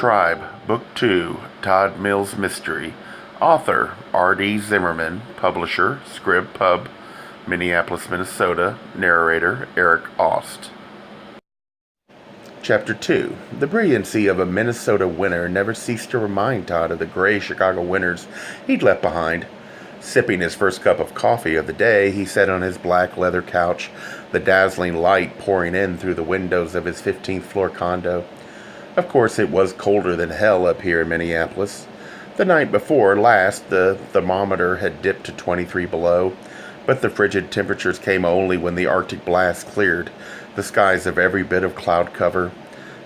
Tribe, Book 2, Todd Mills Mystery. Author, R.D. Zimmerman. Publisher, Scrib Pub, Minneapolis, Minnesota. Narrator, Eric Aust. Chapter 2. The brilliancy of a Minnesota winter never ceased to remind Todd of the gray Chicago winters he'd left behind. Sipping his first cup of coffee of the day, he sat on his black leather couch, the dazzling light pouring in through the windows of his 15th floor condo. Of course, it was colder than hell up here in Minneapolis. The night before last, the thermometer had dipped to 23 below, but the frigid temperatures came only when the Arctic blast cleared the skies of every bit of cloud cover.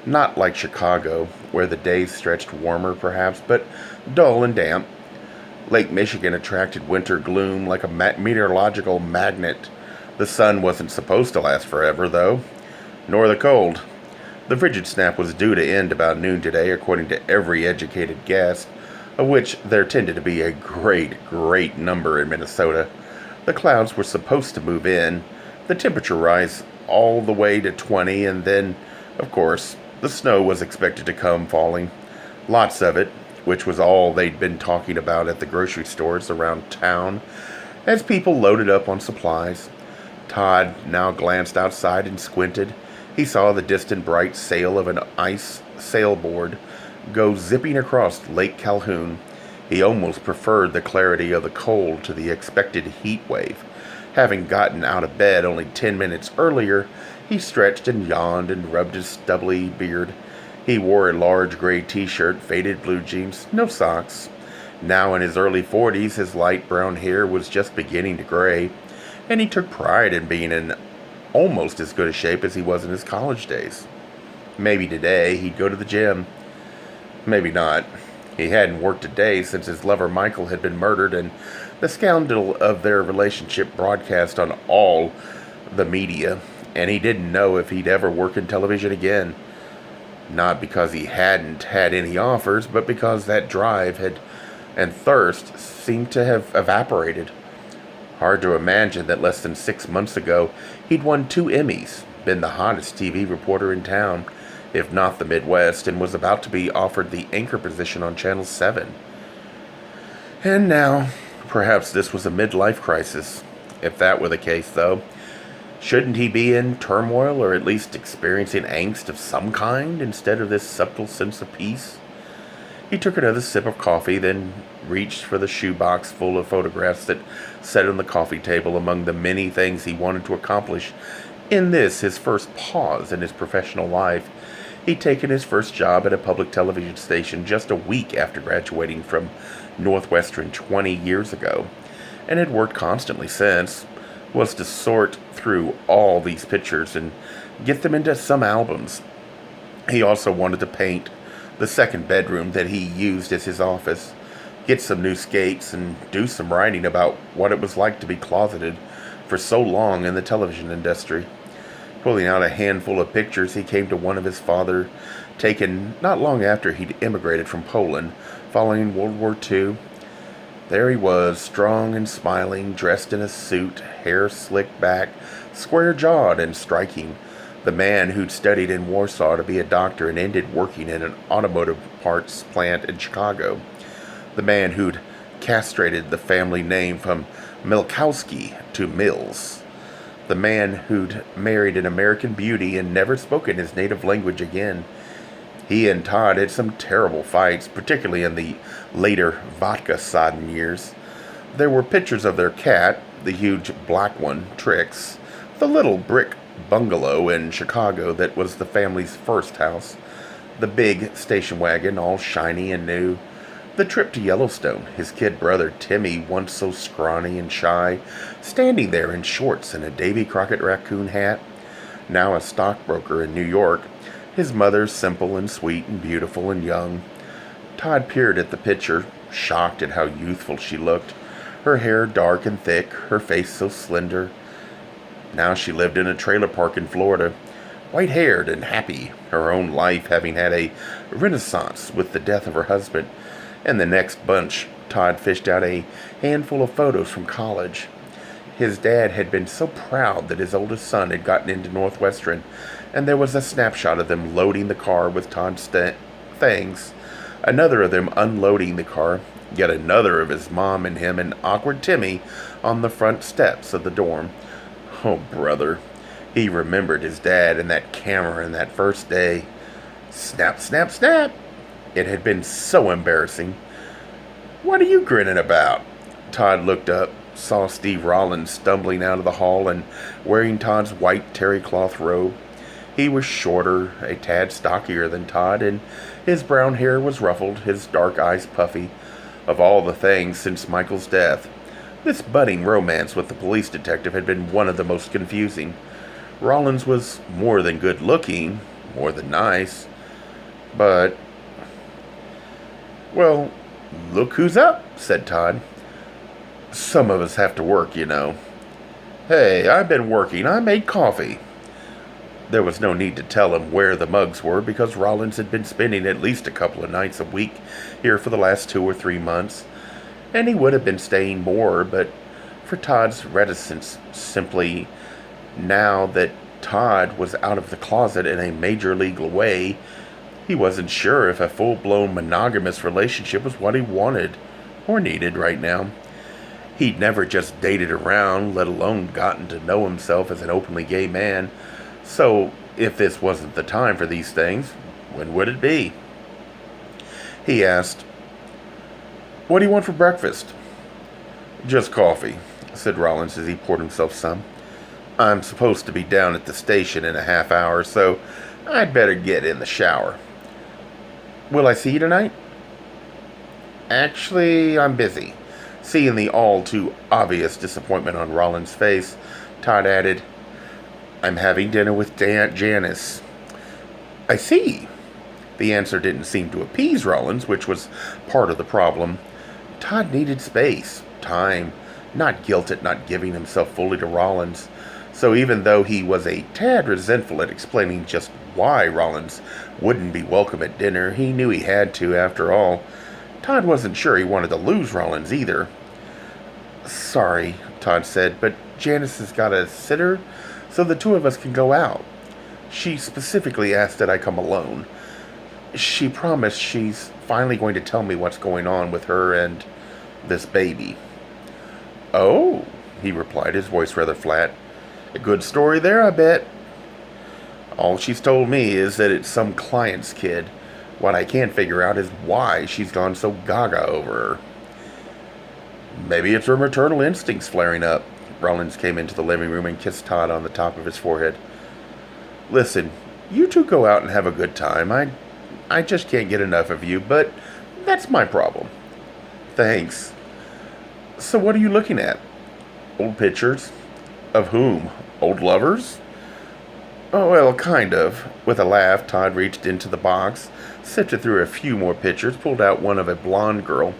Not like Chicago, where the days stretched warmer perhaps, but dull and damp. Lake Michigan attracted winter gloom like a meteorological magnet. The sun wasn't supposed to last forever, though, nor the cold. The frigid snap was due to end about noon today, according to every educated guess, of which there tended to be a great number in Minnesota. The clouds were supposed to move in, the temperature rise all the way to 20, and then, of course, the snow was expected to come falling. Lots of it, which was all they'd been talking about at the grocery stores around town, as people loaded up on supplies. Todd now glanced outside and squinted. He saw the distant bright sail of an ice sailboard go zipping across Lake Calhoun. He almost preferred the clarity of the cold to the expected heat wave. Having gotten out of bed only 10 minutes earlier, he stretched and yawned and rubbed his stubbly beard. He wore a large gray t-shirt, faded blue jeans, no socks. Now in his early 40s, his light brown hair was just beginning to gray, and he took pride in being in almost as good a shape as he was in his college days. Maybe today he'd go to the gym. Maybe not. He hadn't worked a day since his lover Michael had been murdered, and the scandal of their relationship broadcast on all the media, and he didn't know if he'd ever work in television again. Not because he hadn't had any offers, but because that drive and thirst seemed to have evaporated. Hard to imagine that less than 6 months ago, he'd won 2 Emmys, been the hottest TV reporter in town, if not the Midwest, and was about to be offered the anchor position on Channel 7. And now, perhaps this was a midlife crisis. If that were the case, though, shouldn't he be in turmoil, or at least experiencing angst of some kind, instead of this subtle sense of peace? He took another sip of coffee, then reached for the shoebox full of photographs that sat on the coffee table among the many things he wanted to accomplish in this, his first pause in his professional life. He'd taken his first job at a public television station just a week after graduating from Northwestern 20 years ago, and had worked constantly since. Was to sort through all these pictures and get them into some albums. He also wanted to paint the second bedroom that he used as his office, get some new skates, and do some writing about what it was like to be closeted for so long in the television industry. Pulling out a handful of pictures, he came to one of his father, taken not long after he'd immigrated from Poland following World War II. There he was, strong and smiling, dressed in a suit, hair slicked back, square-jawed and striking. The man who'd studied in Warsaw to be a doctor and ended working in an automotive parts plant in Chicago. The man who'd castrated the family name from Milkowski to Mills. The man who'd married an American beauty and never spoken his native language again. He and Todd had some terrible fights, particularly in the later vodka-sodden years. There were pictures of their cat, the huge black one, Trix, the little brick bungalow in Chicago that was the family's first house, the big station wagon, all shiny and new, the trip to Yellowstone, his kid brother Timmy, once so scrawny and shy, standing there in shorts and a Davy Crockett raccoon hat, now a stockbroker in New York, his mother simple and sweet and beautiful and young. Todd peered at the picture, shocked at how youthful she looked, her hair dark and thick, her face so slender. Now she lived in a trailer park in Florida, white-haired and happy, her own life having had a renaissance with the death of her husband. And the next bunch, Todd fished out a handful of photos from college. His dad had been so proud that his oldest son had gotten into Northwestern, and there was a snapshot of them loading the car with Todd things. Another of them unloading the car, yet another of his mom and him and awkward Timmy on the front steps of the dorm. Oh, brother. He remembered his dad and that camera and that first day. Snap, snap, snap. It had been so embarrassing. What are you grinning about? Todd looked up, saw Steve Rollins stumbling out of the hall and wearing Todd's white terry cloth robe. He was shorter, a tad stockier than Todd, and his brown hair was ruffled, his dark eyes puffy. Of all the things since Michael's death, this budding romance with the police detective had been one of the most confusing. Rollins was more than good looking, more than nice, but... Well, look who's up, said Todd. Some of us have to work, you know. Hey, I've been working. I made coffee. There was no need to tell him where the mugs were because Rollins had been spending at least a couple of nights a week here for the last 2 or 3 months, and he would have been staying more, but for Todd's reticence, simply now that Todd was out of the closet in a major legal way, he wasn't sure if a full-blown monogamous relationship was what he wanted or needed right now. He'd never just dated around, let alone gotten to know himself as an openly gay man. So, if this wasn't the time for these things, when would it be? He asked, "What do you want for breakfast?" "Just coffee," said Rollins as he poured himself some. "I'm supposed to be down at the station in a half hour, so I'd better get in the shower." "Will I see you tonight?" "Actually, I'm busy." Seeing the all-too-obvious disappointment on Rollins' face, Todd added, "I'm having dinner with Janice." "I see." The answer didn't seem to appease Rollins, which was part of the problem. Todd needed space, time, not guilt at not giving himself fully to Rollins. So even though he was a tad resentful at explaining just why Rollins wouldn't be welcome at dinner, he knew he had to, after all. Todd wasn't sure he wanted to lose Rollins either. "Sorry," Todd said, "but Janice has got a sitter, so the two of us can go out. She specifically asked that I come alone. She promised she's finally going to tell me what's going on with her and this baby." "Oh," he replied, his voice rather flat. "A good story there, I bet." "All she's told me is that it's some client's kid. What I can't figure out is why she's gone so gaga over her." "Maybe it's her maternal instincts flaring up." Rollins came into the living room and kissed Todd on the top of his forehead. "Listen, you two go out and have a good time. I just can't get enough of you, but that's my problem." "Thanks. So what are you looking at?" "Old pictures." "Of whom? Old lovers?" "Oh, well, kind of." With a laugh, Todd reached into the box, sifted through a few more pictures, pulled out one of a blonde girl.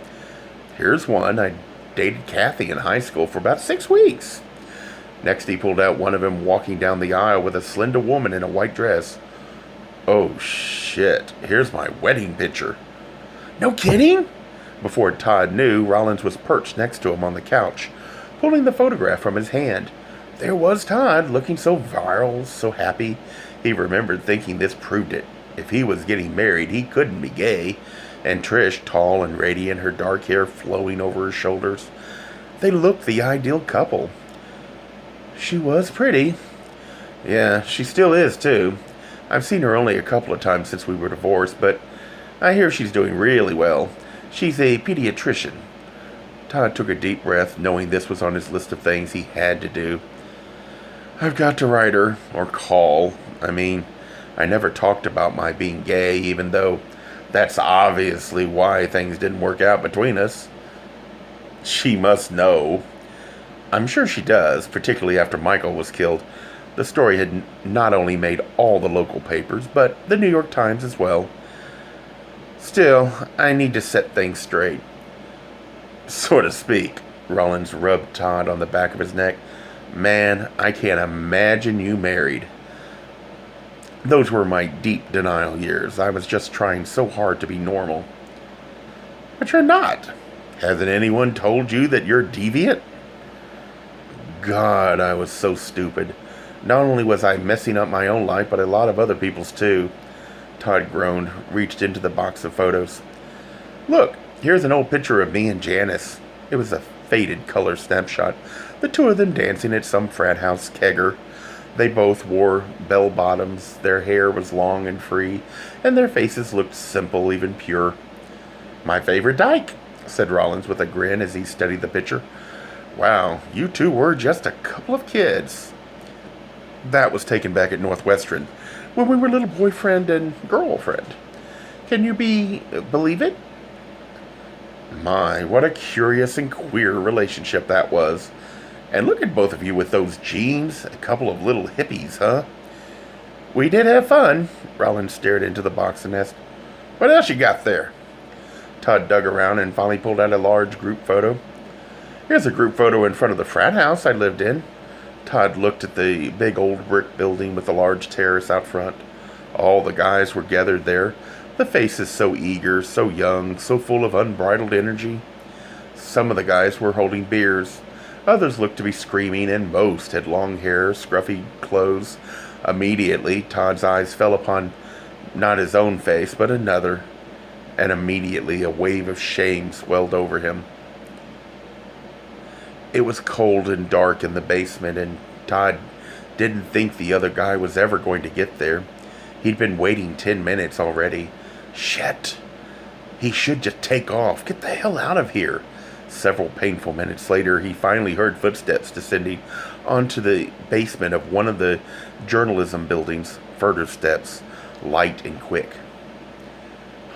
"Here's one. I dated Kathy in high school for about 6 weeks. Next, he pulled out one of him walking down the aisle with a slender woman in a white dress. "Oh, shit. Here's my wedding picture." "No kidding?" Before Todd knew, Rollins was perched next to him on the couch, pulling the photograph from his hand. There was Todd, looking so virile, so happy. He remembered thinking this proved it. If he was getting married, he couldn't be gay. And Trish, tall and radiant, her dark hair flowing over her shoulders. They looked the ideal couple. She was pretty. Yeah, she still is, too. I've seen her only a couple of times since we were divorced, but I hear she's doing really well. She's a pediatrician. Todd took a deep breath, knowing this was on his list of things he had to do. "I've got to write her, or call. I never talked about my being gay, even though that's obviously why things didn't work out between us. She must know. I'm sure she does, particularly after Michael was killed. The story had not only made all the local papers, but the New York Times as well. Still, I need to set things straight." "So to speak." Rollins rubbed Todd on the back of his neck. "Man, I can't imagine you married." "Those were my deep denial years. I was just trying so hard to be normal." "But you're not. Hasn't anyone told you that you're deviant?" God, I was so stupid. Not only was I messing up my own life, but a lot of other people's too. Todd groaned, reached into the box of photos. Look, here's an old picture of me and Janice. It was a faded color snapshot. The two of them dancing at some frat house kegger. They both wore bell-bottoms, their hair was long and free, and their faces looked simple, even pure. My favorite dyke, said Rollins with a grin as he studied the picture. Wow, you two were just a couple of kids. That was taken back at Northwestern, when we were little boyfriend and girlfriend. Can you believe it? My, what a curious and queer relationship that was. And look at both of you with those jeans, a couple of little hippies, huh? We did have fun. Rollins stared into the box and asked, what else you got there? Todd dug around and finally pulled out a large group photo. Here's a group photo in front of the frat house I lived in. Todd looked at the big old brick building with the large terrace out front. All the guys were gathered there, the faces so eager, so young, so full of unbridled energy. Some of the guys were holding beers. Others looked to be screaming, and most had long hair, scruffy clothes. Immediately, Todd's eyes fell upon not his own face, but another, and immediately a wave of shame swelled over him. It was cold and dark in the basement, and Todd didn't think the other guy was ever going to get there. He'd been waiting 10 minutes already. Shit! He should just take off. Get the hell out of here. Several painful minutes later, he finally heard footsteps descending onto the basement of one of the journalism buildings. Further steps, light and quick.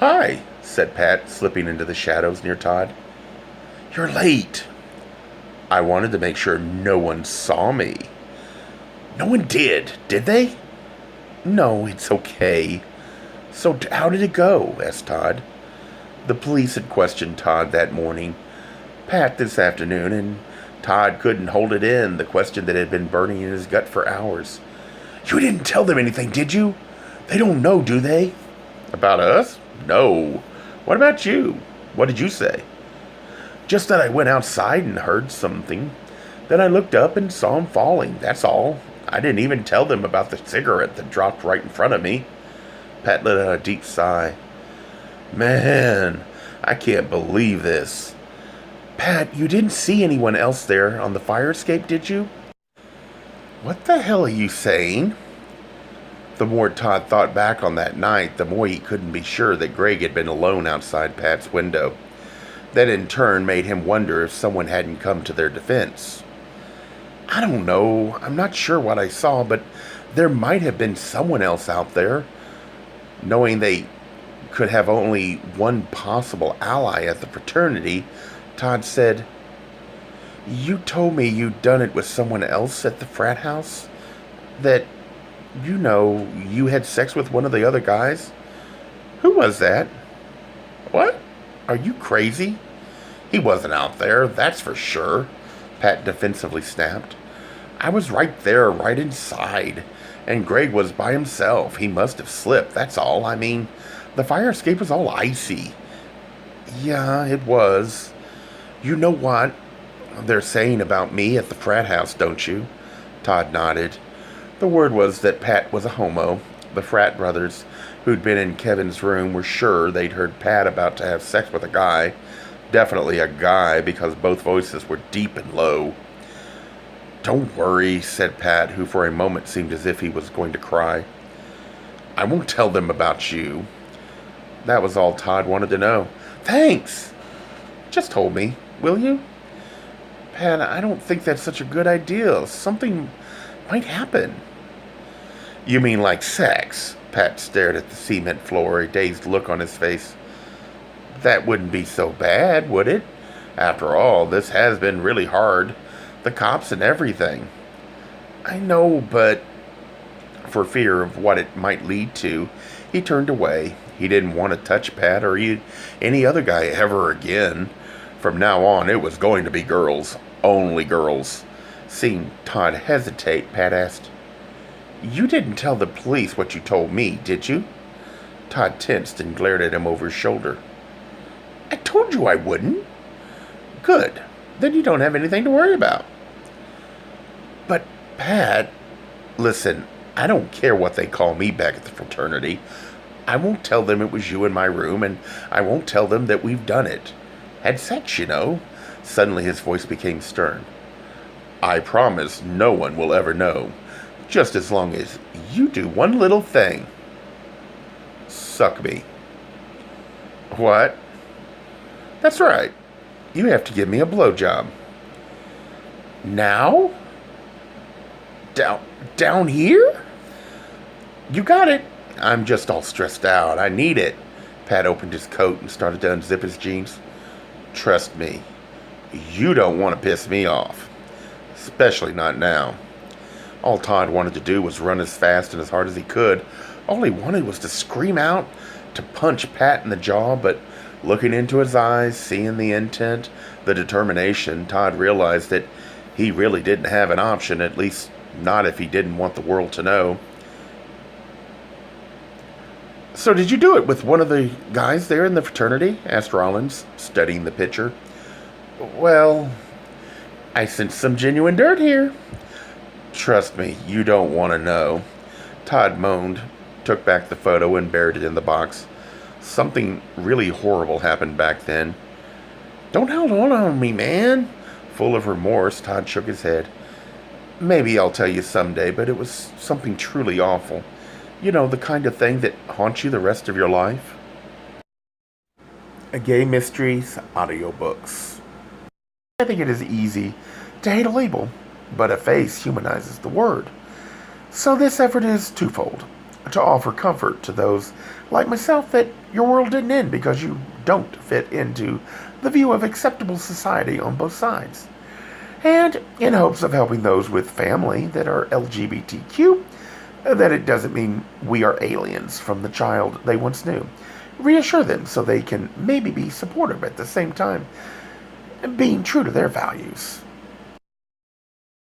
Hi, said Pat, slipping into the shadows near Todd. You're late. I wanted to make sure no one saw me. No one did they? No, it's okay. So how did it go? Asked Todd. The police had questioned Todd that morning. Pat this afternoon, and Todd couldn't hold it in, the question that had been burning in his gut for hours. You didn't tell them anything, did you? They don't know, do they? About us? No. What about you? What did you say? Just that I went outside and heard something. Then I looked up and saw him falling, that's all. I didn't even tell them about the cigarette that dropped right in front of me. Pat let out a deep sigh. Man, I can't believe this. Pat, you didn't see anyone else there on the fire escape, did you? What the hell are you saying? The more Todd thought back on that night, the more he couldn't be sure that Greg had been alone outside Pat's window. That in turn made him wonder if someone hadn't come to their defense. I don't know. I'm not sure what I saw, but there might have been someone else out there. Knowing they could have only one possible ally at the fraternity, Todd said, You told me you'd done it with someone else at the frat house? That, you had sex with one of the other guys? Who was that? What? Are you crazy? He wasn't out there, that's for sure, Pat defensively snapped. I was right there, right inside, and Greg was by himself. He must have slipped, that's all. I mean, the fire escape was all icy. Yeah, it was. You know what they're saying about me at the frat house, don't you? Todd nodded. The word was that Pat was a homo. The frat brothers who'd been in Kevin's room were sure they'd heard Pat about to have sex with a guy. Definitely a guy, because both voices were deep and low. Don't worry, said Pat, who for a moment seemed as if he was going to cry. I won't tell them about you. That was all Todd wanted to know. Thanks! Just hold me, will you? Pat, I don't think that's such a good idea. Something might happen. You mean like sex? Pat stared at the cement floor, a dazed look on his face. That wouldn't be so bad, would it? After all, this has been really hard. The cops and everything. I know, but for fear of what it might lead to, he turned away. He didn't want to touch Pat or any other guy ever again. From now on, it was going to be girls. Only girls. Seeing Todd hesitate, Pat asked, You didn't tell the police what you told me, did you? Todd tensed and glared at him over his shoulder. I told you I wouldn't. Good. Then you don't have anything to worry about. But, Pat, listen, I don't care what they call me back at the fraternity. I won't tell them it was you in my room, and I won't tell them that we've done it. Had sex, you know. Suddenly his voice became stern. I promise no one will ever know, just as long as you do one little thing. Suck me. What? That's right. You have to give me a blowjob. Now? Down here? You got it. I'm just all stressed out. I need it. Pat opened his coat and started to unzip his jeans. Trust me, you don't want to piss me off. Especially not now. All Todd wanted to do was run as fast and as hard as he could. All he wanted was to scream out, to punch Pat in the jaw, but looking into his eyes, seeing the intent, the determination, Todd realized that he really didn't have an option, at least not if he didn't want the world to know. So did you do it with one of the guys there in the fraternity? Asked Rollins, studying the picture. Well, I sense some genuine dirt here. Trust me, you don't want to know. Todd moaned, took back the photo and buried it in the box. Something really horrible happened back then. Don't hold on me, man. Full of remorse, Todd shook his head. Maybe I'll tell you someday, but it was something truly awful. You know, the kind of thing that haunts you the rest of your life. A Gay Mysteries audiobooks. I think it is easy to hate a label, but a face humanizes the word. So this effort is twofold. To offer comfort to those like myself that your world didn't end because you don't fit into the view of acceptable society on both sides. And in hopes of helping those with family that are LGBTQ, that it doesn't mean we are aliens from the child they once knew. Reassure them so they can maybe be supportive at the same time, being true to their values.